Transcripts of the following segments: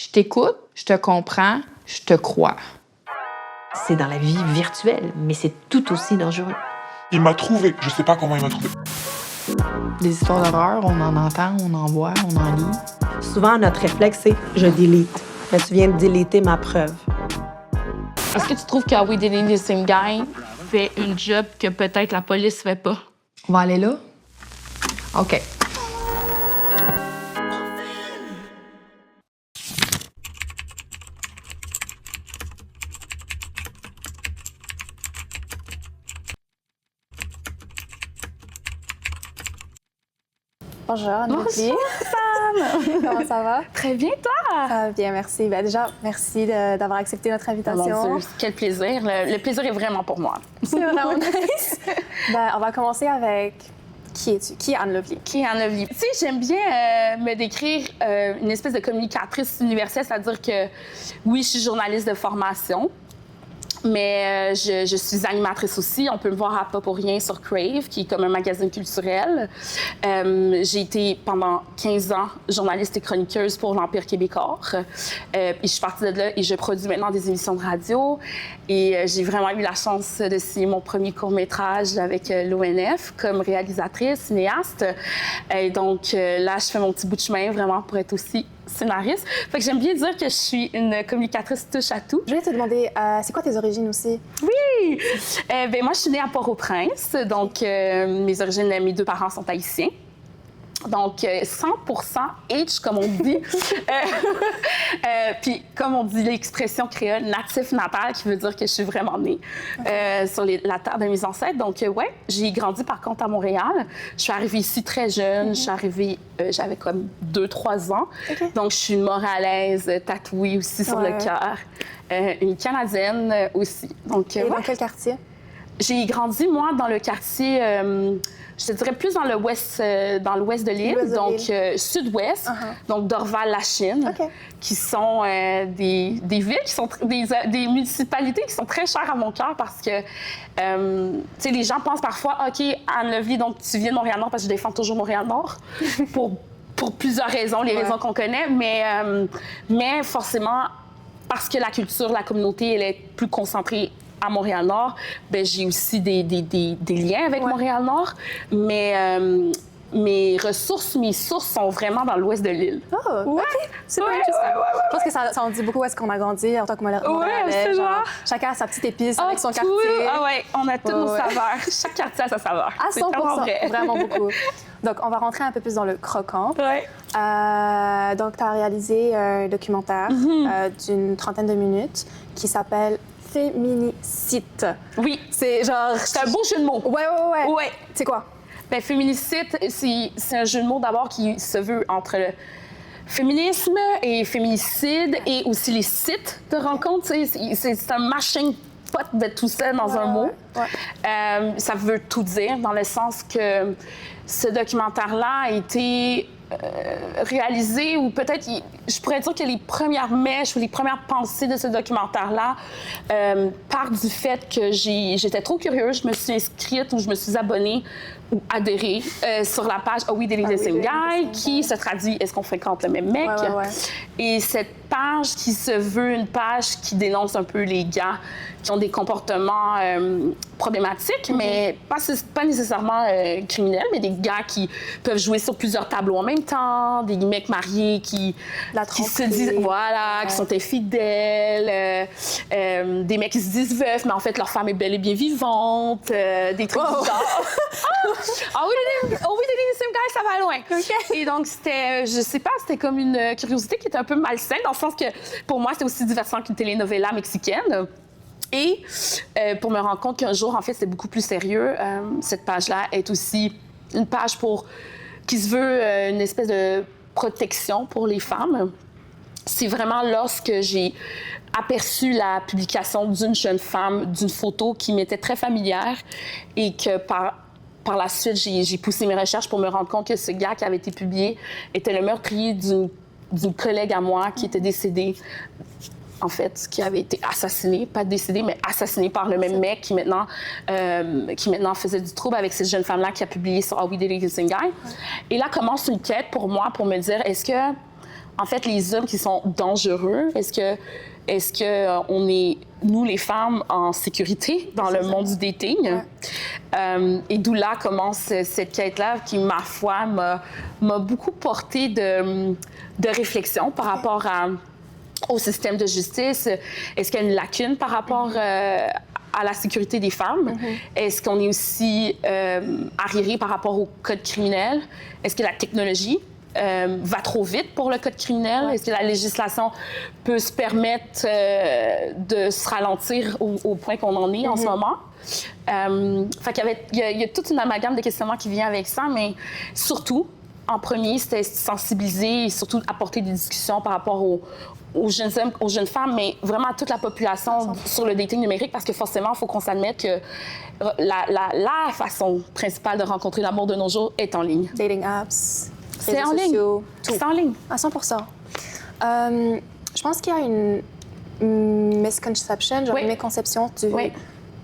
Je t'écoute, je te comprends, je te crois. C'est dans la vie virtuelle, mais c'est tout aussi dangereux. Il m'a trouvé. Je sais pas comment il m'a trouvé. Des histoires d'horreur, on en entend, on en voit, on en lit. Souvent, notre réflexe, c'est « je delete ». Mais tu viens de deleter ma preuve. Est-ce que tu trouves que We Didn't the Same Guy fait une job que peut-être la police fait pas? On va aller là? OK. Bonjour, Anne-Marie. Comment ça va? Très bien, toi? Ça va bien, merci. Ben, déjà, merci d'avoir accepté notre invitation. Mon Dieu, quel plaisir. Le plaisir est vraiment pour moi. C'est vraiment nice. Ben, on va commencer avec qui es-tu? Qui est Anne Lovely? Qui est Anne Lovely? Tu sais, j'aime bien me décrire une espèce de communicatrice universelle, c'est-à-dire que oui, je suis journaliste de formation. Mais je suis animatrice aussi. On peut me voir à Pas pour rien sur Crave, qui est comme un magazine culturel. J'ai été pendant 15 ans journaliste et chroniqueuse pour l'Empire québécois. Et je suis partie de là et je produis maintenant des émissions de radio. Et j'ai vraiment eu la chance de signer mon premier court-métrage avec l'ONF comme réalisatrice, cinéaste. Et donc là, je fais mon petit bout de chemin vraiment pour être aussi scénariste. Fait que j'aime bien dire que je suis une communicatrice touche-à-tout. Je voulais te demander, c'est quoi tes origines aussi? Oui! Ben moi, je suis née à Port-au-Prince. Donc, mes origines, mes deux parents sont haïtiens. Donc, 100% H, comme on dit. Puis, comme on dit l'expression créole, natif natal, qui veut dire que je suis vraiment née sur la terre de mes ancêtres. Donc, ouais, j'ai grandi par contre à Montréal. Je suis arrivée ici très jeune. Je suis arrivée, j'avais comme 2-3 ans. Donc, je suis une Montréalaise tatouée aussi sur le cœur. Une Canadienne aussi. Donc, et dans quel quartier? J'ai grandi, moi, dans le quartier, je te dirais plus dans l'ouest de l'île, donc sud-ouest, donc Dorval-Lachine, qui sont des villes, qui sont des municipalités qui sont très chères à mon cœur parce que, tu sais, les gens pensent parfois, OK, Anne Lovely, donc tu viens de Montréal-Nord, parce que je défends toujours Montréal-Nord, pour plusieurs raisons, les raisons qu'on connaît, mais forcément, parce que la culture, la communauté, elle est plus concentrée à Montréal-Nord, ben j'ai aussi des liens avec Montréal-Nord, mais mes sources sont vraiment dans l'ouest de l'île. Oh, OK. C'est pas juste. Je pense que ça en dit beaucoup où est-ce qu'on a grandi en tant que Montréalais. Genre, chacun a sa petite épice avec son quartier. Ah ouais, on a toutes nos saveurs. Chaque quartier a sa saveur. À 100%, vraiment beaucoup. Donc, on va rentrer un peu plus dans le croquant. Ouais. Donc, tu as réalisé un documentaire d'une 30aine de minutes qui s'appelle Féminicide. Oui. C'est genre... C'est un beau jeu de mots. Ouais. C'est quoi? Bien, féminicide, c'est un jeu de mots d'abord qui se veut entre le féminisme et féminicide et aussi les sites de rencontres. C'est un mashing pot de tout ça dans un mot. Ça veut tout dire dans le sens que ce documentaire-là a été réalisé, ou peut-être, je pourrais dire que les premières mèches ou les premières pensées de ce documentaire-là partent du fait que j'étais trop curieuse, je me suis inscrite ou je me suis abonnée ou adhérée sur la page Oh We Didn't the Same Guy, qui se traduit Est-ce qu'on fréquente le même mec? Et cette page qui se veut une page qui dénonce un peu les gars qui ont des comportements problématiques, mais pas nécessairement criminels, mais des gars qui peuvent jouer sur plusieurs tableaux en même temps, des mecs mariés qui se disent, qui sont infidèles, des mecs qui se disent veufs, mais en fait, leur femme est bel et bien vivante, des trucs bizarres. Oh We Didn't the Same Guy, ça va loin. Et donc, c'était, je sais pas, c'était comme une curiosité qui était un peu malsaine, dans le sens que, pour moi, c'était aussi divertissant qu'une telenovela mexicaine. Et pour me rendre compte qu'un jour, en fait, c'est beaucoup plus sérieux. Cette page-là est aussi une page qui se veut une espèce de protection pour les femmes. C'est vraiment lorsque j'ai aperçu la publication d'une jeune femme, d'une photo qui m'était très familière et que par la suite, j'ai poussé mes recherches pour me rendre compte que ce gars qui avait été publié était le meurtrier d'une collègue à moi qui était décédée, en fait, qui avait été assassinée, pas décédée, mais assassinée par le même mec qui maintenant faisait du trouble avec cette jeune femme-là qui a publié sur Oh We Didn't the Same Guy. Et là commence une quête pour moi pour me dire, est-ce que en fait, les hommes qui sont dangereux, est-ce que on est, nous, les femmes, en sécurité dans le monde du dating? Et d'où là commence cette quête-là qui, ma foi, m'a beaucoup porté de réflexion par rapport au système de justice. Est-ce qu'il y a une lacune par rapport à la sécurité des femmes? Est-ce qu'on est aussi arriéré par rapport au code criminel? Est-ce que la technologie va trop vite pour le code criminel? Est-ce que la législation peut se permettre de se ralentir au point qu'on en est en ce moment? Fait qu'il y a toute une amalgame de questionnements qui vient avec ça, mais surtout, en premier, c'était sensibiliser et surtout apporter des discussions par rapport aux jeunes hommes, aux jeunes femmes, mais vraiment à toute la population sur le dating numérique, parce que forcément, il faut qu'on s'admette que la façon principale de rencontrer l'amour de nos jours est en ligne. Dating apps, C'est réseaux en ligne. sociaux, tout. C'est en ligne. À 100%. Je pense qu'il y a une misconception, genre Oui. une méconception du... Oui.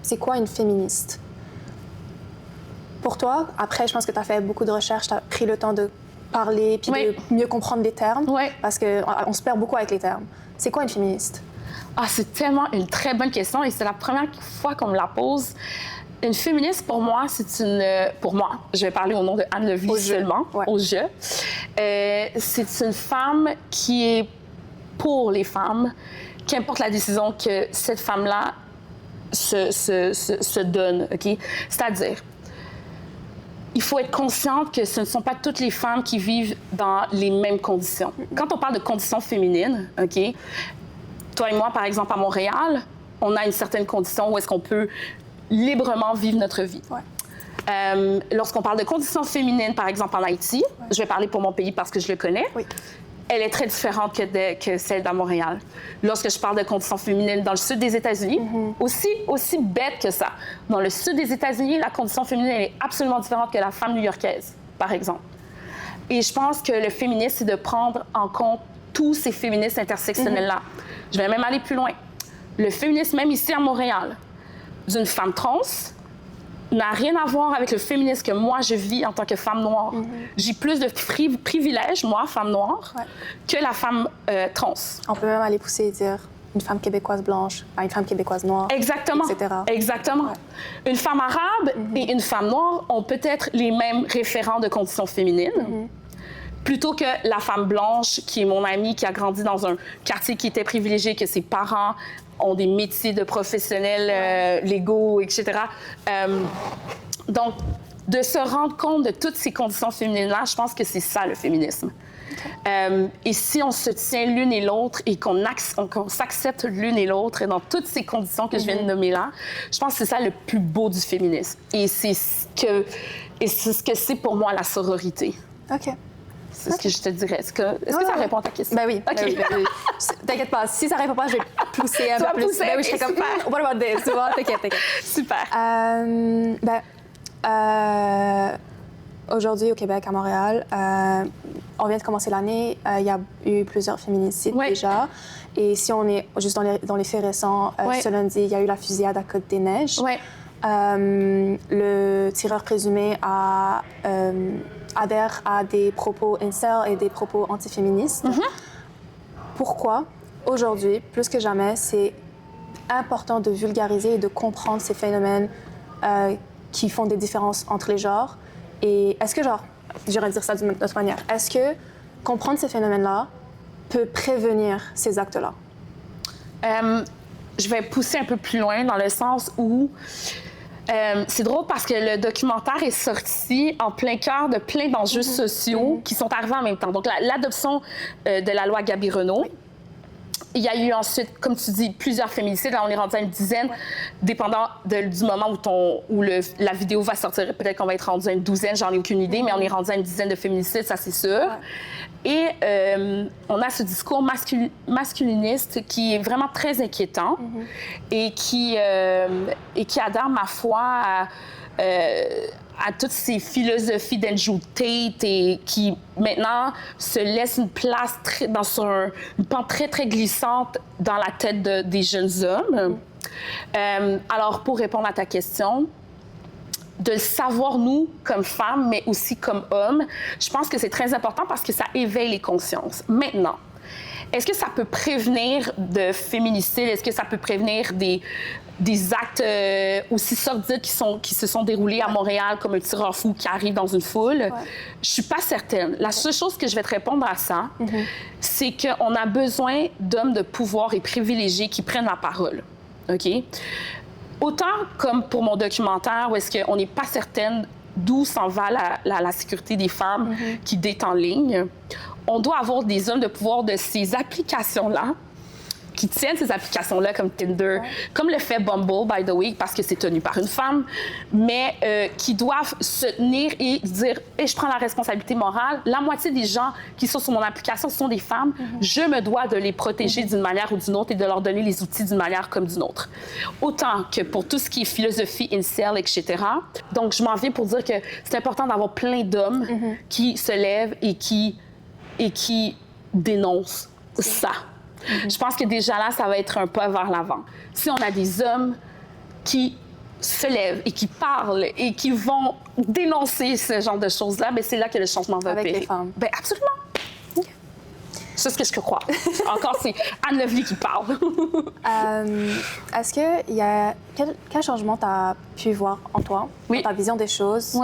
C'est quoi une féministe? Pour toi, après, je pense que tu as fait beaucoup de recherches, tu as pris le temps de parler puis Oui. de mieux comprendre les termes, Oui. parce qu'on se perd beaucoup avec les termes. C'est quoi une féministe? Ah, c'est tellement une très bonne question et c'est la première fois qu'on me la pose. Une féministe, pour moi, c'est une... Pour moi, je vais parler au nom de Anne Levy seulement, au jeu. C'est une femme qui est pour les femmes, qu'importe la décision que cette femme-là se donne, OK? C'est-à-dire, il faut être consciente que ce ne sont pas toutes les femmes qui vivent dans les mêmes conditions. Quand on parle de conditions féminines, OK? Toi et moi, par exemple, à Montréal, on a une certaine condition où est-ce qu'on peut librement vivre notre vie. Lorsqu'on parle de conditions féminines, par exemple en Haïti, je vais parler pour mon pays parce que je le connais, elle est très différente que celle d'à Montréal. Lorsque je parle de conditions féminines dans le sud des États-Unis, aussi bête que ça, dans le sud des États-Unis, la condition féminine est absolument différente que la femme new-yorkaise, par exemple. Et je pense que le féminisme, c'est de prendre en compte tous ces féministes intersectionnels-là. Je vais même aller plus loin. Le féminisme, même ici à Montréal, d'une femme trans, n'a rien à voir avec le féminisme que moi, je vis en tant que femme noire. J'ai plus de privilèges, moi, femme noire, que la femme trans. On peut même aller pousser et dire une femme québécoise blanche à une femme québécoise noire, Exactement. etc. Exactement. Une femme arabe et une femme noire ont peut-être les mêmes référents de conditions féminines, plutôt que la femme blanche, qui est mon amie, qui a grandi dans un quartier qui était privilégié, que ses parents ont des métiers de professionnels légaux, etc. Donc, de se rendre compte de toutes ces conditions féminines-là, je pense que c'est ça, le féminisme. Et si on se tient l'une et l'autre et qu'on s'accepte l'une et l'autre dans toutes ces conditions que je viens de nommer là, je pense que c'est ça le plus beau du féminisme. Et c'est ce que c'est pour moi la sororité. OK. C'est ce que je te dirais. Est-ce que ça répond à ta question? Ben oui. OK. Ben oui. T'inquiète pas, si ça répond pas, je vais pousser un peu plus. Pousser, Ben oui, je serais comme, super. what about this? Tu vois, t'inquiète. Super. Aujourd'hui, au Québec, à Montréal, on vient de commencer l'année. Il y a eu plusieurs féminicides déjà. Et si on est juste dans les faits récents, ce lundi, il y a eu la fusillade à Côte-des-Neiges. Le tireur présumé adhère à des propos incel et des propos antiféministes. Pourquoi, aujourd'hui, plus que jamais, c'est important de vulgariser et de comprendre ces phénomènes qui font des différences entre les genres. Et est-ce que, j'aurais dire ça d'une autre manière, est-ce que comprendre ces phénomènes-là peut prévenir ces actes-là? Je vais pousser un peu plus loin dans le sens où c'est drôle parce que le documentaire est sorti en plein cœur de plein d'enjeux sociaux qui sont arrivés en même temps. Donc, l'adoption de la loi Gabi-Renault. Il y a eu ensuite, comme tu dis, plusieurs féminicides. Là, on est rendu à une dizaine, dépendant du moment où la vidéo va sortir. Peut-être qu'on va être rendu à une douzaine, j'en ai aucune idée, mais on est rendu à une dizaine de féminicides, ça c'est sûr. Et on a ce discours masculiniste qui est vraiment très inquiétant et qui adhère, ma foi, à toutes ces philosophies d'Andrew Tate et qui, maintenant, se laisse une place une pente très, très glissante dans la tête des jeunes hommes. Alors, pour répondre à ta question, de le savoir, nous, comme femmes, mais aussi comme hommes, je pense que c'est très important parce que ça éveille les consciences. Maintenant, est-ce que ça peut prévenir de féminicide? Est-ce que ça peut prévenir des actes aussi sordides qui se sont déroulés à Montréal, comme un tireur fou qui arrive dans une foule? Je suis pas certaine. La seule chose que je vais te répondre à ça, c'est qu'on a besoin d'hommes de pouvoir et privilégiés qui prennent la parole. OK? Autant comme pour mon documentaire, où est-ce qu'on n'est pas certaine d'où s'en va la sécurité des femmes qui datent en ligne, on doit avoir des hommes de pouvoir de ces applications-là, qui tiennent ces applications-là comme Tinder, comme le fait Bumble, by the way, parce que c'est tenu par une femme, mais qui doivent se tenir et dire « je prends la responsabilité morale. La moitié des gens qui sont sur mon application sont des femmes. Je me dois de les protéger d'une manière ou d'une autre et de leur donner les outils d'une manière comme d'une autre. » Autant que pour tout ce qui est philosophie, incel, etc. Donc, je m'en viens pour dire que c'est important d'avoir plein d'hommes qui se lèvent et qui dénoncent ça. Je pense que déjà là, ça va être un pas vers l'avant. Si on a des hommes qui se lèvent et qui parlent et qui vont dénoncer ce genre de choses-là, bien, c'est là que le changement va opérer. Avec les femmes. Bien, absolument. C'est ce que je crois. Encore, c'est Anne Lovely qui parle. Est-ce qu'il y a... Quel changement tu as pu voir en toi, dans ta vision des choses,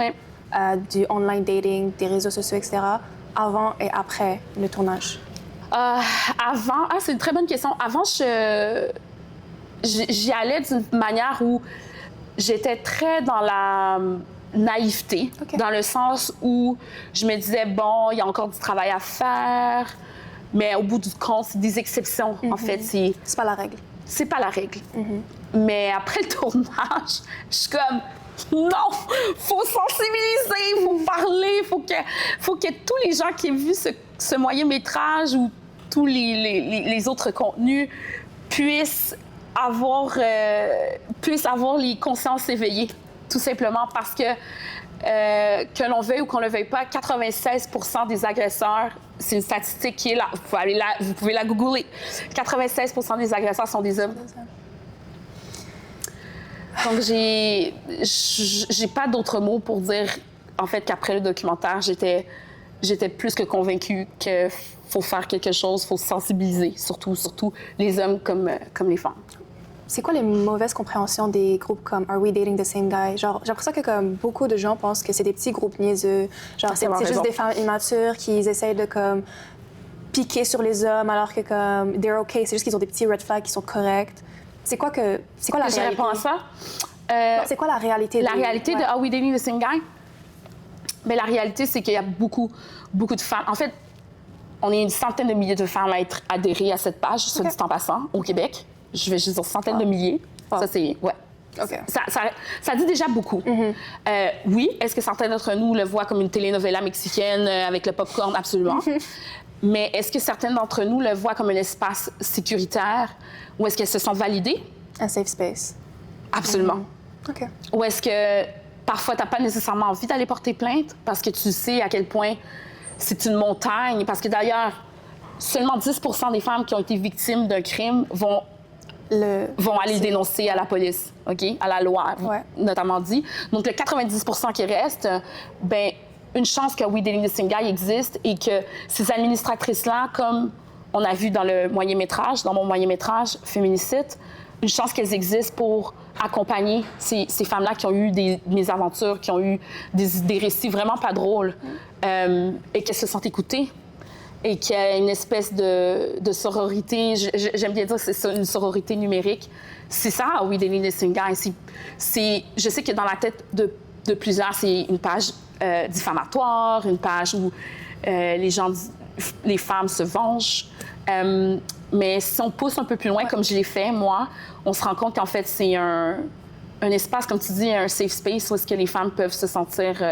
du online dating, des réseaux sociaux, etc., avant et après le tournage? Avant, c'est une très bonne question. Avant, j'y allais d'une manière où j'étais très dans la naïveté, dans le sens où je me disais, bon, il y a encore du travail à faire, mais au bout du compte, c'est des exceptions, en fait. C'est pas la règle. C'est pas la règle. Mais après le tournage, je suis comme... Non, faut sensibiliser, faut parler, faut que tous les gens qui aient vu ce moyen-métrage ou tous les autres contenus puissent avoir les consciences éveillées, tout simplement parce que l'on veuille ou qu'on ne le veuille pas, 96% des agresseurs, c'est une statistique qui est là, vous pouvez la googler, 96% des agresseurs sont des hommes. Donc, j'ai pas d'autres mots pour dire, en fait, qu'après le documentaire, j'étais plus que convaincue qu'il faut faire quelque chose, il faut sensibiliser, surtout les hommes comme les femmes. C'est quoi les mauvaises compréhensions des groupes comme Are We Dating the Same Guy? Genre, j'ai l'impression que comme beaucoup de gens pensent que c'est des petits groupes niaiseux. Genre, c'est juste des femmes immatures qui essayent de comme piquer sur les hommes alors que comme they're okay, c'est juste qu'ils ont des petits red flags qui sont corrects. C'est quoi la réalité? Je réponds à ça. Non, c'est quoi la réalité? La réalité de Are We Dating the Same Guy? Bien, la réalité, c'est qu'il y a beaucoup de femmes. En fait, on est une centaine de milliers de femmes à être adhérées à cette page, soit dit en passant, au Québec. Je vais juste dire centaines de milliers. Ça, c'est... Ouais. Okay. Ça dit déjà beaucoup. Oui, est-ce que certains d'entre nous le voient comme une telenovela mexicaine avec le popcorn? Absolument. Mais est-ce que certaines d'entre nous le voient comme un espace sécuritaire où est-ce qu'elles se sentent validées? Un safe space. Absolument. OK. Ou est-ce que parfois, tu n'as pas nécessairement envie d'aller porter plainte parce que tu sais à quel point c'est une montagne? Parce que d'ailleurs, seulement 10% des femmes qui ont été victimes d'un crime vont aller le dénoncer à la police, OK? À la loi, notamment dit. Donc, le 90% qui reste, ben une chance que We Dating the Same Guy existe et que ces administratrices-là, comme on a vu dans le moyen-métrage, dans mon moyen-métrage Féminicide, une chance qu'elles existent pour accompagner ces femmes-là qui ont eu des mésaventures, qui ont eu des récits vraiment pas drôles et qu'elles se sentent écoutées et qu'il y a une espèce de sororité. J'aime bien dire que c'est ça, une sororité numérique. C'est ça, We Dating the Same Guy. Je sais que dans la tête de plusieurs, c'est une page diffamatoire, une page où les femmes se vengent. Mais si on pousse un peu plus loin, comme je l'ai fait, moi, on se rend compte qu'en fait, c'est un espace, comme tu dis, un safe space où est-ce que les femmes peuvent se sentir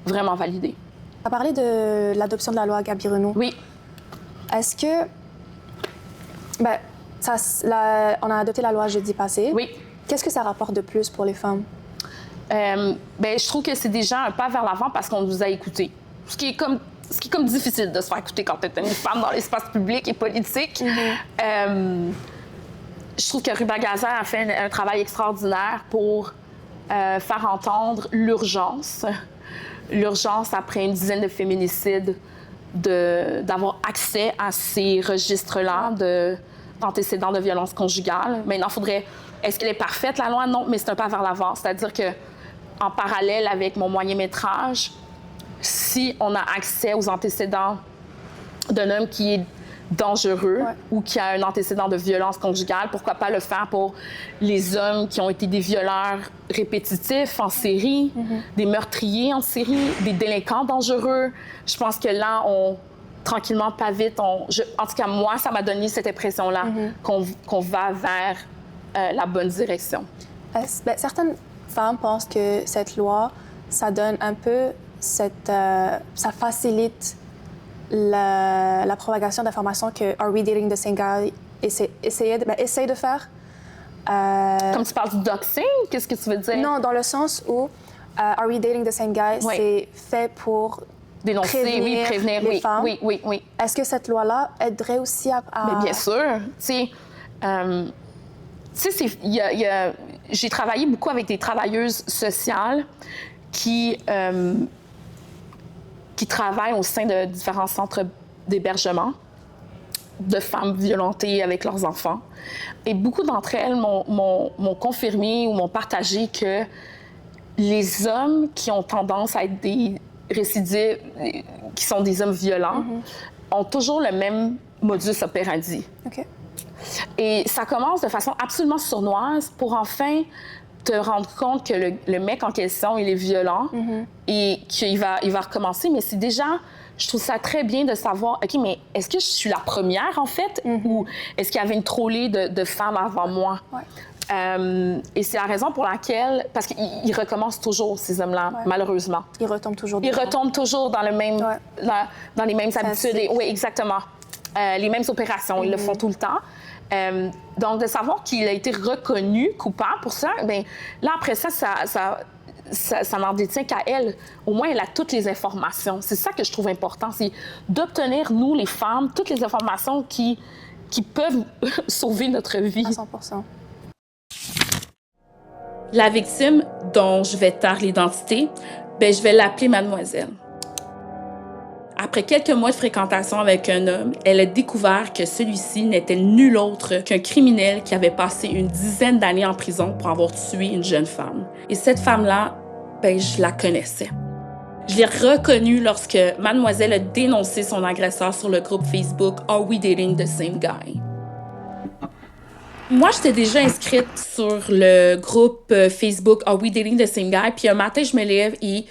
vraiment validées. Tu as parlé de l'adoption de la loi Gabi Renault. Oui. Est-ce que... on a adopté la loi jeudi passé. Oui. Qu'est-ce que ça rapporte de plus pour les femmes? Je trouve que c'est déjà un pas vers l'avant parce qu'on nous a écoutés. Ce qui est comme difficile de se faire écouter quand tu es une femme dans l'espace public et politique. Je trouve que Ruba Gaza a fait un travail extraordinaire pour faire entendre l'urgence après une dizaine de féminicides, d'avoir accès à ces registres-là d'antécédents de violence conjugale. Maintenant, est-ce qu'elle est parfaite, la loi? Non, mais c'est un pas vers l'avant. C'est-à-dire que en parallèle avec mon moyen-métrage, si on a accès aux antécédents d'un homme qui est dangereux ou qui a un antécédent de violence conjugale, pourquoi pas le faire pour les hommes qui ont été des violeurs répétitifs en série, des meurtriers en série, des délinquants dangereux. Je pense que là, tranquillement, pas vite, en tout cas, moi, ça m'a donné cette impression-là qu'on va vers la bonne direction. Certaines femmes pensent que cette loi, ça donne un peu ça facilite la propagation d'informations que Are We Dating the Same Guy essaye de faire. Comme tu parles du doxing, qu'est-ce que tu veux dire? Non, dans le sens où Are We Dating the Same Guy, c'est fait pour dénoncer, prévenir les femmes. Oui. Est-ce que cette loi-là aiderait aussi à... Mais bien sûr. J'ai travaillé beaucoup avec des travailleuses sociales qui travaillent au sein de différents centres d'hébergement de femmes violentées avec leurs enfants. Et beaucoup d'entre elles m'ont confirmé ou m'ont partagé que les hommes qui ont tendance à être des récidives, qui sont des hommes violents, ont toujours le même modus operandi. OK. Et ça commence de façon absolument sournoise pour enfin te rendre compte que le mec en question, il est violent et qu'il va recommencer. Mais c'est déjà, je trouve ça très bien de savoir, OK, mais est-ce que je suis la première, en fait, ou est-ce qu'il y avait une trollée de femmes avant moi? Ouais. Et c'est la raison pour laquelle, parce qu'ils recommencent toujours, ces hommes-là, malheureusement. Ils retombent toujours. Ils retombent toujours dans le même, dans les mêmes habitudes. Oui, exactement. Les mêmes opérations, ils le font tout le temps. Donc, de savoir qu'il a été reconnu coupable pour ça, bien, là, après ça n'en détient qu'à elle. Au moins, elle a toutes les informations. C'est ça que je trouve important, c'est d'obtenir, nous, les femmes, toutes les informations qui peuvent sauver notre vie. À 100%. La victime dont je vais taire l'identité, bien, je vais l'appeler Mademoiselle. Après quelques mois de fréquentation avec un homme, elle a découvert que celui-ci n'était nul autre qu'un criminel qui avait passé une dizaine d'années en prison pour avoir tué une jeune femme. Et cette femme-là, ben, je la connaissais. Je l'ai reconnue lorsque Mademoiselle a dénoncé son agresseur sur le groupe Facebook « Are We Dating the Same Guy ». Moi, j'étais déjà inscrite sur le groupe Facebook « Are We Dating the Same Guy », puis un matin, je me lève et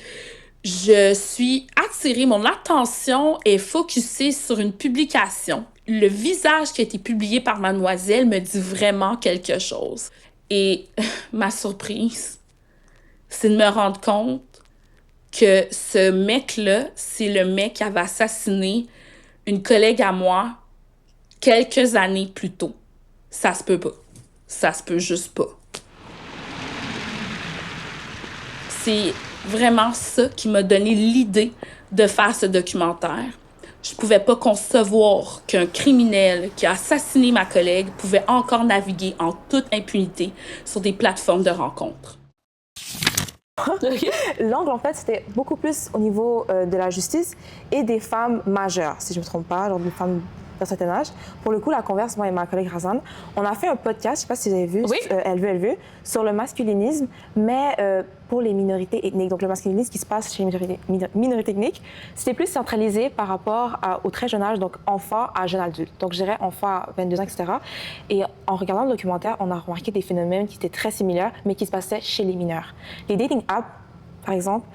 je suis attirée, mon attention est focusée sur une publication. Le visage qui a été publié par Mademoiselle me dit vraiment quelque chose. Et ma surprise, c'est de me rendre compte que ce mec-là, c'est le mec qui avait assassiné une collègue à moi quelques années plus tôt. Ça se peut pas. Ça se peut juste pas. C'est vraiment ça qui m'a donné l'idée de faire ce documentaire. Je pouvais pas concevoir qu'un criminel qui a assassiné ma collègue pouvait encore naviguer en toute impunité sur des plateformes de rencontres. L'angle, en fait, c'était beaucoup plus au niveau de la justice et des femmes majeures, si je ne me trompe pas, genre des femmes d'un certain âge. Pour le coup, la converse, moi et ma collègue Razan, on a fait un podcast, je ne sais pas si vous avez vu, Elle veut, sur le masculinisme, mais pour les minorités ethniques. Donc, le masculinisme qui se passe chez les minorités ethniques, c'était plus centralisé par rapport au très jeune âge, donc enfant à jeune adulte. Donc, je dirais enfant à 22 ans, etc. Et en regardant le documentaire, on a remarqué des phénomènes qui étaient très similaires, mais qui se passaient chez les mineurs. Les dating apps, par exemple,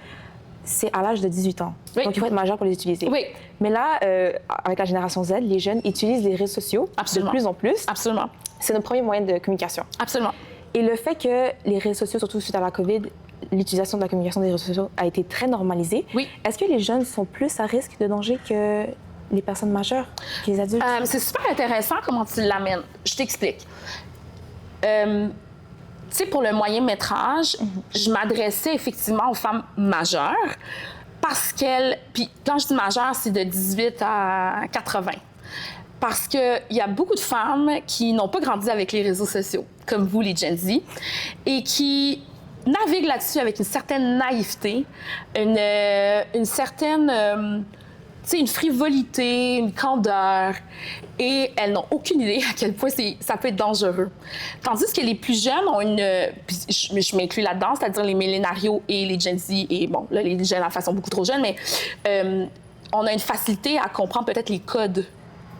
c'est à l'âge de 18 ans. Oui. Donc, il faut être majeur pour les utiliser. Oui. Mais là, avec la génération Z, les jeunes utilisent les réseaux sociaux de plus en plus. Absolument. C'est notre premier moyen de communication. Absolument. Et le fait que les réseaux sociaux, surtout suite à la COVID, l'utilisation de la communication des réseaux sociaux a été très normalisée. Oui. Est-ce que les jeunes sont plus à risque de danger que les personnes majeures, que les adultes? C'est super intéressant comment tu l'amènes. Je t'explique. Tu sais, pour le moyen-métrage, je m'adressais effectivement aux femmes majeures parce qu'elles... Puis quand je dis majeures, c'est de 18 à 80. Parce qu'il y a beaucoup de femmes qui n'ont pas grandi avec les réseaux sociaux, comme vous, les Gen Z, et qui naviguent là-dessus avec une certaine naïveté, une certaine... tu sais, une frivolité, une candeur, et elles n'ont aucune idée à quel point ça peut être dangereux. Tandis que les plus jeunes ont puis je m'inclus là-dedans, c'est-à-dire les millénarios et les Gen Z, et bon, là, les jeunes à façon beaucoup trop jeune, mais on a une facilité à comprendre peut-être les codes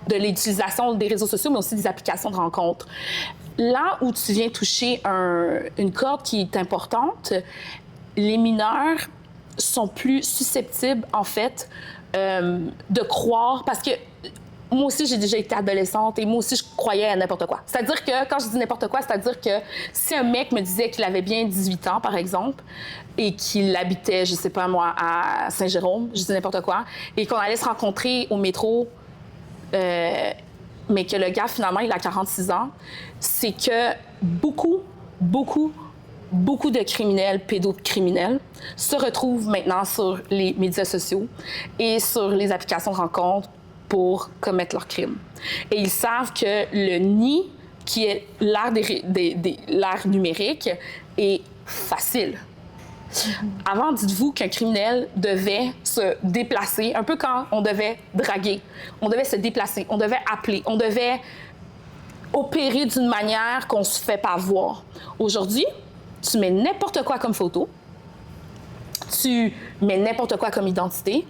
de l'utilisation des réseaux sociaux, mais aussi des applications de rencontres. Là où tu viens toucher une corde qui est importante, les mineurs sont plus susceptibles, en fait, de croire, parce que moi aussi, j'ai déjà été adolescente et moi aussi, je croyais à n'importe quoi. C'est-à-dire que, quand je dis n'importe quoi, c'est-à-dire que si un mec me disait qu'il avait bien 18 ans, par exemple, et qu'il habitait, je sais pas moi, à Saint-Jérôme, je dis n'importe quoi, et qu'on allait se rencontrer au métro, mais que le gars, finalement, il a 46 ans, c'est que beaucoup de criminels, pédocriminels, se retrouvent maintenant sur les médias sociaux et sur les applications de rencontres pour commettre leurs crimes. Et ils savent que le nid, qui est l'ère l'ère numérique, est facile. Avant, dites-vous qu'un criminel devait se déplacer, un peu quand on devait draguer. On devait se déplacer, on devait appeler, on devait opérer d'une manière qu'on ne se fait pas voir. Aujourd'hui, tu mets n'importe quoi comme photo, tu mets n'importe quoi comme identité,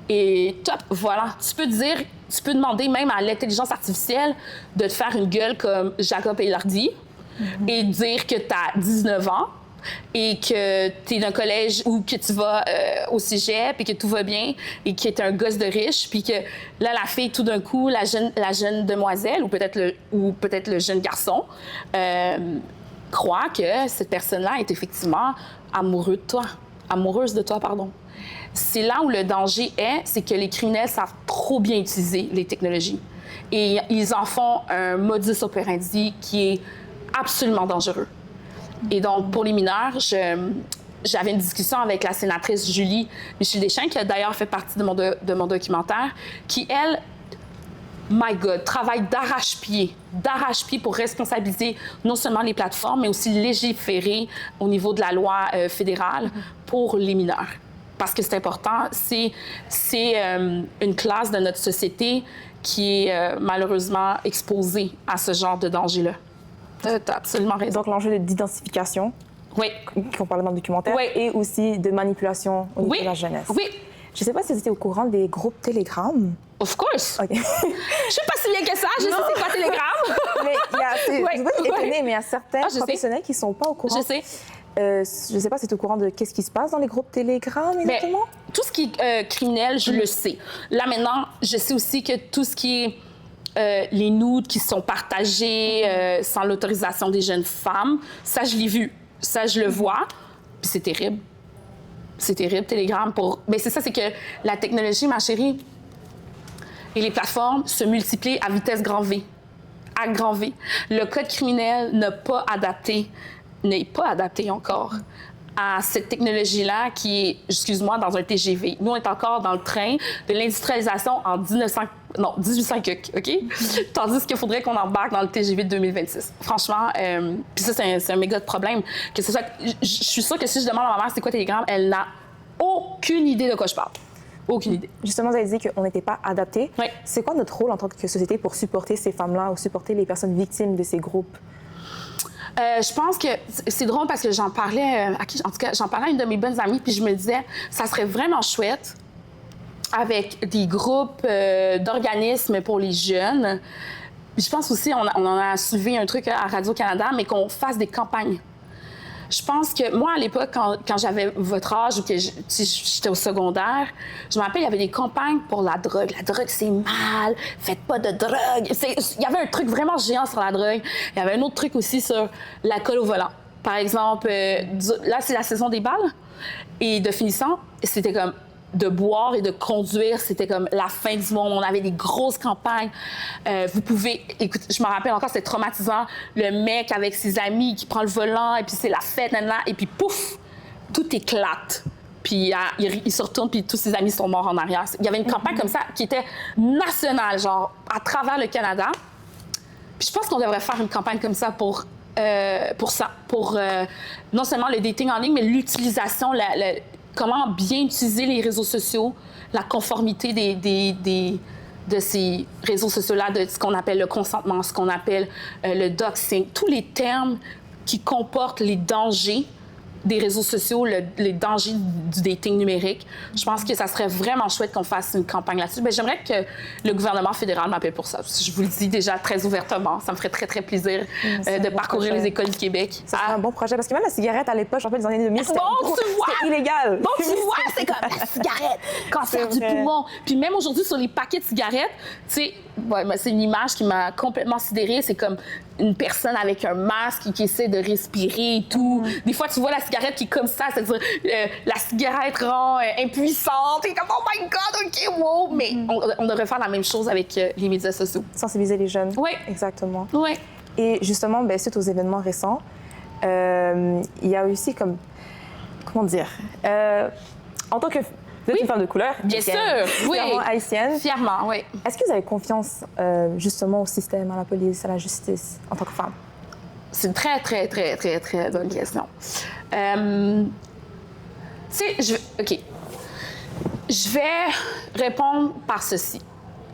et top, voilà. Tu peux demander même à l'intelligence artificielle de te faire une gueule comme Jacob Elordi et dire que tu as 19 ans et que tu es d'un collège ou que tu vas au cégep et que tout va bien et que tu es un gosse de riche, puis que là, la fille, tout d'un coup, la jeune demoiselle ou peut-être le jeune garçon croit que cette personne-là est effectivement amoureuse de toi, pardon. C'est là où le danger c'est que les criminels savent trop bien utiliser les technologies. Et ils en font un modus operandi qui est absolument dangereux. Et donc, pour les mineurs, j'avais une discussion avec la sénatrice Julie Michel-Deschamps, qui a d'ailleurs fait partie de mon documentaire, qui, elle, my God, travaille d'arrache-pied pour responsabiliser non seulement les plateformes, mais aussi légiférer au niveau de la loi fédérale pour les mineurs. Parce que c'est important, c'est une classe de notre société qui est malheureusement exposée à ce genre de danger-là. Tu as absolument raison. Donc, l'enjeu d'identification, oui, qu'on parlait dans le documentaire, oui, et aussi de manipulation au niveau de la jeunesse. Oui. Je ne sais pas si vous étiez au courant des groupes Telegram. Of course. OK. Je suis pas si bien que ça. Je sais c'est quoi Telegram. Mais je ne suis pas étonnée, mais il y a certains professionnels qui ne sont pas au courant. Je sais. Je ne sais pas si tu es au courant de qu'est-ce qui se passe dans les groupes Telegram exactement? Bien, tout ce qui est criminel, je le sais. Là, maintenant, je sais aussi que tout ce qui est les nudes qui sont partagés sans l'autorisation des jeunes femmes, ça, je l'ai vu. Ça, je le vois. Puis c'est terrible. C'est terrible, Telegram. Mais c'est ça, c'est que la technologie, ma chérie, et les plateformes se multiplient à vitesse grand V. À grand V. Le code criminel n'est pas adapté encore à cette technologie-là qui est, excuse-moi, dans un TGV. Nous, on est encore dans le train de l'industrialisation en 1800 OK? Tandis qu'il faudrait qu'on embarque dans le TGV de 2026. Franchement, puis ça, c'est un méga de problème. Que ce soit, je suis sûre que si je demande à ma mère c'est quoi Telegram, elle n'a aucune idée de quoi je parle. Aucune idée. Justement, vous avez dit qu'on n'était pas adapté. Oui. C'est quoi notre rôle en tant que société pour supporter ces femmes-là ou supporter les personnes victimes de ces groupes? Je pense que c'est drôle parce que j'en parlais j'en parlais à une de mes bonnes amies, puis je me disais, ça serait vraiment chouette avec des groupes d'organismes pour les jeunes. Je pense aussi, on en a soulevé un truc à Radio-Canada, mais qu'on fasse des campagnes. Je pense que moi, à l'époque, quand j'avais votre âge ou que j'étais au secondaire, je me rappelle, il y avait des campagnes pour la drogue. La drogue, c'est mal. Faites pas de drogue. Il y avait un truc vraiment géant sur la drogue. Il y avait un autre truc aussi sur l'alcool au volant. Par exemple, là, c'est la saison des balles. Et de finissant, c'était comme de boire et de conduire, c'était comme la fin du monde. On avait des grosses campagnes. Vous pouvez... Écoute, je me rappelle encore, c'était traumatisant. Le mec avec ses amis qui prend le volant, et puis c'est la fête, là, et puis pouf, tout éclate. Puis il se retourne, puis tous ses amis sont morts en arrière. Il y avait une campagne comme ça qui était nationale, genre, à travers le Canada. Puis je pense qu'on devrait faire une campagne comme ça pour pour ça, pour non seulement le dating en ligne, mais l'utilisation, comment bien utiliser les réseaux sociaux, la conformité de ces réseaux sociaux-là, de ce qu'on appelle le consentement, ce qu'on appelle le doxing, tous les termes qui comportent les dangers des réseaux sociaux, les dangers du dating numérique. Je pense que ça serait vraiment chouette qu'on fasse une campagne là-dessus. Mais j'aimerais que le gouvernement fédéral m'appelle pour ça. Je vous le dis déjà très ouvertement. Ça me ferait très, très plaisir de parcourir les écoles du Québec. C'est un bon projet, parce que même la cigarette, à l'époque, je me rappelle des années 2000, c'était illégal. Bon, tu vois, c'est comme la cigarette, cancer du poumon. Puis même aujourd'hui, sur les paquets de cigarettes, tu sais, c'est une image qui m'a complètement sidérée. C'est comme une personne avec un masque qui essaie de respirer et tout. Des fois, tu vois la cigarette qui est comme ça, c'est-à-dire la cigarette rend impuissante. Et comme, oh my God, OK, wow! Mais on devrait faire la même chose avec les médias sociaux. Sensibiliser les jeunes. Oui. Exactement. Oui. Et justement, suite aux événements récents, il y a aussi comme... Comment dire? En tant que... Vous êtes une femme de couleur. Bien sûr, oui. Fièrement haïtienne. Fièrement, oui. Est-ce que vous avez confiance justement au système, à la police, à la justice, en tant que femme? C'est une très, très, très, très, très bonne question. OK. Je vais répondre par ceci.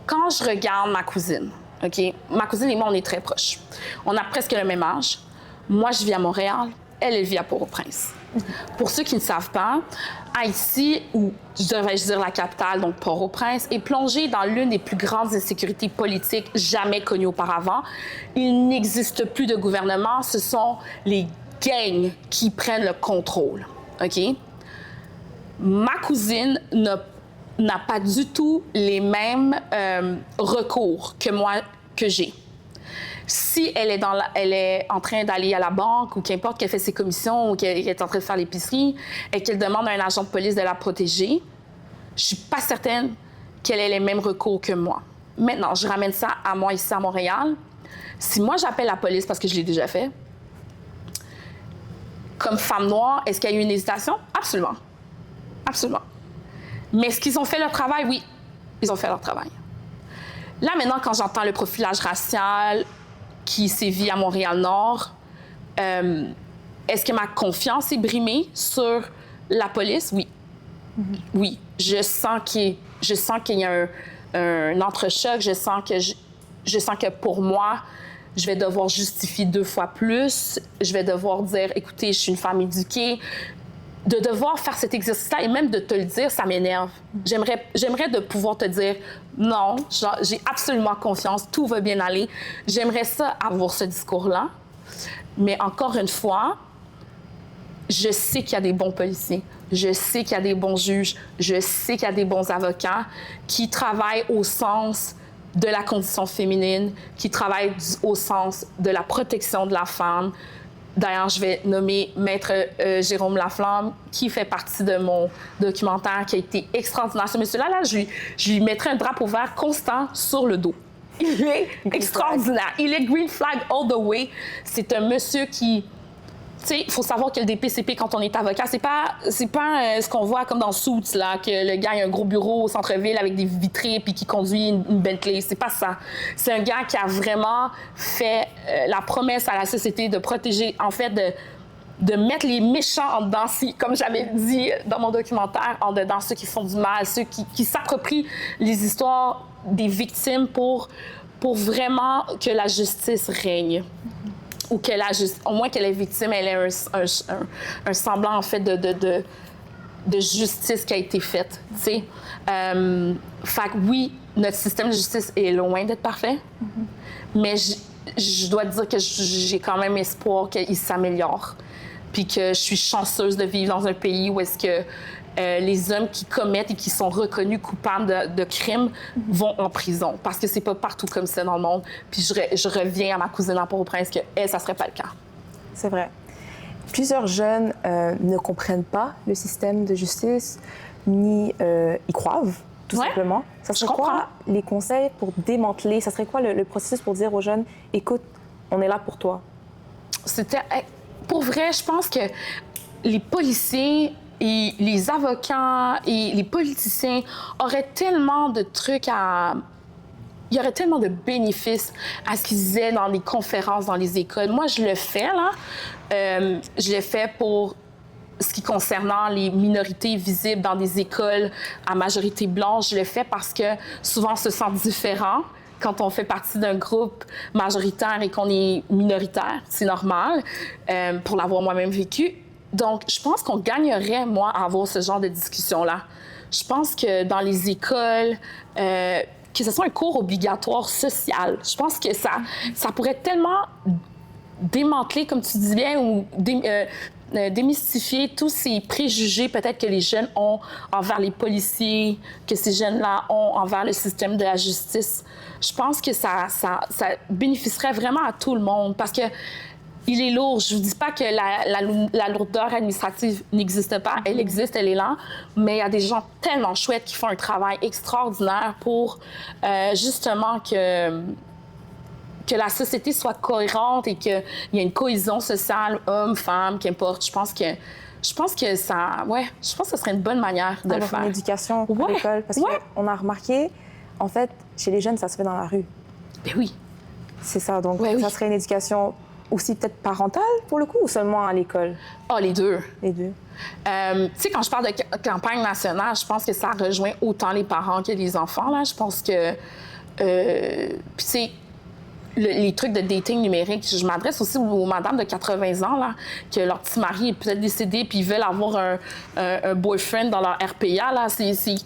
Quand je regarde ma cousine, OK? Ma cousine et moi, on est très proches. On a presque le même âge. Moi, je vis à Montréal. Elle vit à Port-au-Prince. Pour ceux qui ne savent pas, Haïti, ou devrais-je dire la capitale, donc Port-au-Prince, est plongée dans l'une des plus grandes insécurités politiques jamais connues auparavant. Il n'existe plus de gouvernement, ce sont les gangs qui prennent le contrôle. OK? Ma cousine n'a pas du tout les mêmes recours que moi, que j'ai. Si elle est en train d'aller à la banque ou qu'importe qu'elle fait ses commissions ou qu'elle est en train de faire l'épicerie et qu'elle demande à un agent de police de la protéger, je suis pas certaine qu'elle ait les mêmes recours que moi. Maintenant, je ramène ça à moi ici à Montréal. Si moi j'appelle la police parce que je l'ai déjà fait, comme femme noire, est-ce qu'il y a eu une hésitation? Absolument. Absolument. Mais est-ce qu'ils ont fait leur travail? Oui, ils ont fait leur travail. Là, maintenant, quand j'entends le profilage racial qui sévit à Montréal-Nord, est-ce que ma confiance est brimée sur la police? Oui. Oui. Je sens qu'il y a un entrechoc. Je sens que pour moi, je vais devoir justifier 2 fois plus. Je vais devoir dire, écoutez, je suis une femme éduquée. De devoir faire cet exercice-là et même de te le dire, ça m'énerve. J'aimerais de pouvoir te dire non, j'ai absolument confiance, tout va bien aller. J'aimerais ça avoir ce discours-là. Mais encore une fois, je sais qu'il y a des bons policiers, je sais qu'il y a des bons juges, je sais qu'il y a des bons avocats qui travaillent au sens de la condition féminine, qui travaillent au sens de la protection de la femme. D'ailleurs, je vais nommer Maître Jérôme Laflamme, qui fait partie de mon documentaire, qui a été extraordinaire. Ce monsieur-là, je lui mettrai un drapeau vert constant sur le dos. Il est extraordinaire. Il est green flag all the way. C'est un monsieur qui... Tu sais, il faut savoir que le DPCP, quand on est avocat, c'est pas ce qu'on voit comme dans Suits, là, que le gars a un gros bureau au centre-ville avec des vitrées puis qui conduit une Bentley. C'est pas ça. C'est un gars qui a vraiment fait la promesse à la société de protéger, en fait, de mettre les méchants en dedans, comme j'avais dit dans mon documentaire, en dedans, ceux qui font du mal, ceux qui s'approprient les histoires des victimes pour vraiment que la justice règne. Ou au moins que la victime elle ait un semblant, en fait, de justice qui a été faite, tu sais. Fait que oui, notre système de justice est loin d'être parfait, mais je dois dire que j'ai quand même espoir qu'il s'améliore, puis que je suis chanceuse de vivre dans un pays où est-ce que les hommes qui commettent et qui sont reconnus coupables de crimes vont en prison. Parce que c'est pas partout comme ça dans le monde. Puis je reviens à ma cousine à Port-au-Prince que elle, ça serait pas le cas. C'est vrai. Plusieurs jeunes ne comprennent pas le système de justice, ni y croient, tout simplement. Ça serait quoi les conseils pour démanteler? Ça serait quoi le processus pour dire aux jeunes, écoute, on est là pour toi? Pour vrai, je pense que les policiers et les avocats et les politiciens auraient tellement de trucs à il y aurait tellement de bénéfices à ce qu'ils disaient dans les conférences, dans les écoles. Moi, je le fais, là. Je le fais pour ce qui concernant les minorités visibles dans des écoles à majorité blanche. Je le fais parce que souvent, on se sent différent quand on fait partie d'un groupe majoritaire et qu'on est minoritaire. C'est normal, pour l'avoir moi-même vécu. Donc, je pense qu'on gagnerait, moi, à avoir ce genre de discussion-là. Je pense que dans les écoles, que ce soit un cours obligatoire social, je pense que ça pourrait tellement démanteler, comme tu dis bien, ou démystifier tous ces préjugés peut-être que les jeunes ont envers les policiers, que ces jeunes-là ont envers le système de la justice. Je pense que ça bénéficierait vraiment à tout le monde parce que il est lourd. Je vous dis pas que la lourdeur administrative n'existe pas. Elle existe, elle est là. Mais il y a des gens tellement chouettes qui font un travail extraordinaire pour justement que la société soit cohérente et qu'il y ait une cohésion sociale, homme, femme, qu'importe. Je pense que ça serait une bonne manière de le faire. Une éducation à l'école, parce qu'on a remarqué, en fait, chez les jeunes, ça se fait dans la rue. Ben oui. C'est ça, donc ça serait une éducation aussi peut-être parentale, pour le coup, ou seulement à l'école? Ah, les deux. Les deux. Tu sais, quand je parle de campagne nationale, je pense que ça rejoint autant les parents que les enfants, là. Je pense que... Puis, tu sais, les trucs de dating numérique, je m'adresse aussi aux madames de 80 ans, là, que leur petit mari est peut-être décédé puis ils veulent avoir un boyfriend dans leur RPA, là.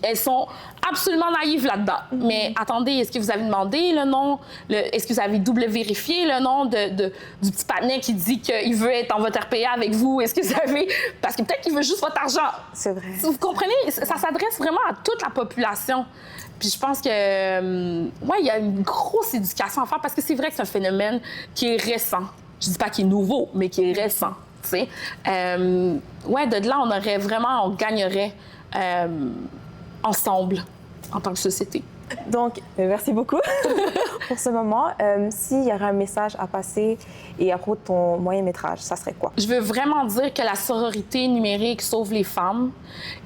Elles sont absolument naïves là-dedans. Mais attendez, est-ce que vous avez demandé le nom? Est-ce que vous avez double vérifié le nom du petit patinet qui dit qu'il veut être dans votre RPA avec vous? Est-ce que vous avez... Parce que peut-être qu'il veut juste votre argent. C'est vrai. Vous comprenez? Ça s'adresse vraiment à toute la population. Puis je pense que, il y a une grosse éducation à faire parce que c'est vrai que c'est un phénomène qui est récent. Je dis pas qu'il est nouveau, mais qui est récent, tu sais. De là, on gagnerait ensemble en tant que société. Donc, merci beaucoup pour ce moment. S'il y aurait un message à passer et à propos de ton moyen-métrage, ça serait quoi? Je veux vraiment dire que la sororité numérique sauve les femmes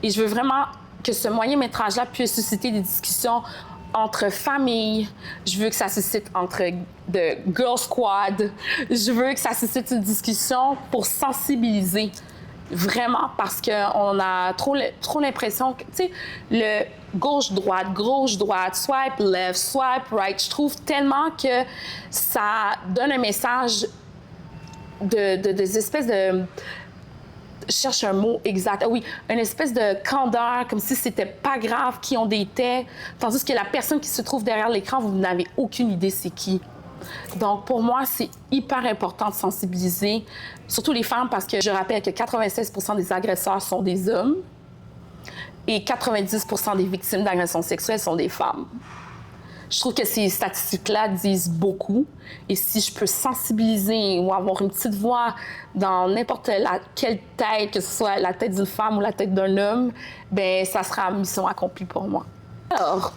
et je veux vraiment que ce moyen-métrage-là puisse susciter des discussions entre familles. Je veux que ça suscite entre de Girl Squad. Je veux que ça suscite une discussion pour sensibiliser. Vraiment, parce qu'on a trop l'impression que, tu sais, le gauche-droite, swipe left, swipe right, je trouve tellement que ça donne un message des espèces de... Je cherche un mot exact. Ah oui, une espèce de candeur, comme si c'était pas grave qui on était, tandis que la personne qui se trouve derrière l'écran, vous n'avez aucune idée c'est qui. Donc, pour moi, c'est hyper important de sensibiliser, surtout les femmes, parce que je rappelle que 96% des agresseurs sont des hommes et 90% des victimes d'agressions sexuelles sont des femmes. Je trouve que ces statistiques-là disent beaucoup. Et si je peux sensibiliser ou avoir une petite voix dans n'importe quelle tête, que ce soit la tête d'une femme ou la tête d'un homme, ben ça sera mission accomplie pour moi. Alors,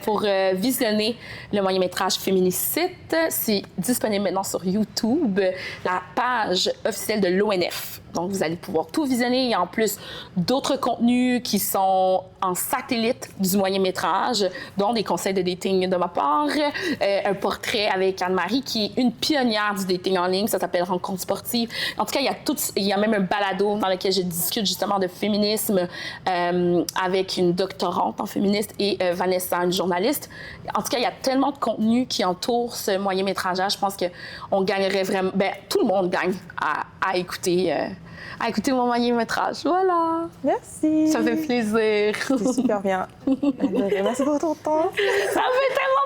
pour visionner le moyen-métrage Féminicide, c'est disponible maintenant sur YouTube, la page officielle de l'ONF. Donc, vous allez pouvoir tout visionner. Il y a en plus d'autres contenus qui sont en satellite du moyen-métrage, dont des conseils de dating de ma part, un portrait avec Anne-Marie, qui est une pionnière du dating en ligne. Ça s'appelle Rencontre sportive. En tout cas, il y a même un balado dans lequel je discute justement de féminisme avec une doctorante en féminisme et Vanessa, une journaliste. En tout cas, il y a tellement de contenu qui entoure ce moyen-métrage-là. Je pense qu'on gagnerait vraiment... Ben, tout le monde gagne à écouter mon moyen-métrage. Voilà. Merci. Ça fait plaisir. C'est super bien. Merci pour ton temps. Ça me fait tellement